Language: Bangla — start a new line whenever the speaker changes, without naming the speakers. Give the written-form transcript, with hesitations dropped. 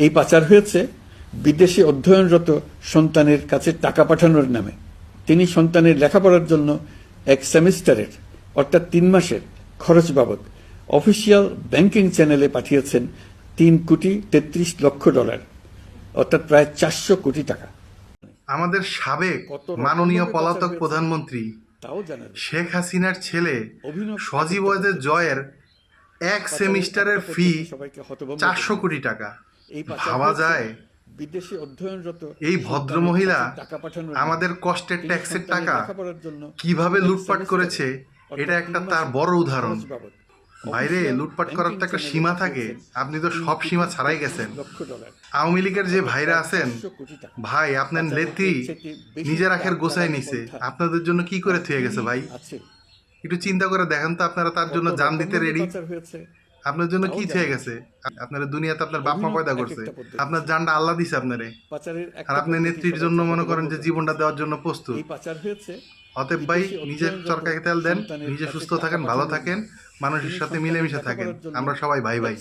এই পাচার হয়েছে বিদেশে অধ্যয়নরত সন্তানের কাছে টাকা পাঠানোর নামে। তিনি সন্তানের লেখাপড়ার জন্য এক সেমিস্টারের অর্থাৎ 3 মাসের খরচ বাবদ অফিসিয়াল ব্যাংকিং চ্যানেলে পাঠিয়েছেন $3,33,00,000, অর্থাৎ প্রায় 400 কোটি টাকা।
আমাদের সাবেক মাননীয় পলাতক প্রধানমন্ত্রী শেখ হাসিনার ছেলে সজীব ওয়াজেদ জয়ের এক সেমিস্টারের ফি 400 কোটি টাকা। ভাবা যায়
বিদেশে অধ্যয়নরত
এই ভদ্রমহিলা আমাদের কষ্টের ট্যাক্সের টাকা কিভাবে লুটপাট করেছে, এটা একটা তার বড় উদাহরণ। বাইরে লুটপাট করার তো একটা সীমা থাকে, আপনি তো সব সীমা ছাড়াই গেছেন। আওয়ামী লীগের যে ভাইরা আছেন, ভাই আপনার নেত্রী নিজের আখের গোছায় নিছে, আপনাদের জন্য কি করে থুয়ে গেছে ভাই? একটু চিন্তা করে দেখেন তো, আপনারা তার জন্য জান দিতে রেডি? আপনার জন্য কি থুয়ে গেছে? আপনার দুনিয়াতে আপনার বাপ মা পয়দা করছে, আপনার জানটা আল্লাহ দিছে আপনারে, আর আপনি নেত্রীর জন্য মনে করেন যে জীবনটা দেওয়ার জন্য প্রস্তুত। অতএব ভাই, নিজের চরকায় তেল দেন, নিজে সুস্থ থাকেন, ভালো থাকেন, মানুষের সাথে মিলেমিশে থাকেন। আমরা সবাই ভাই ভাই।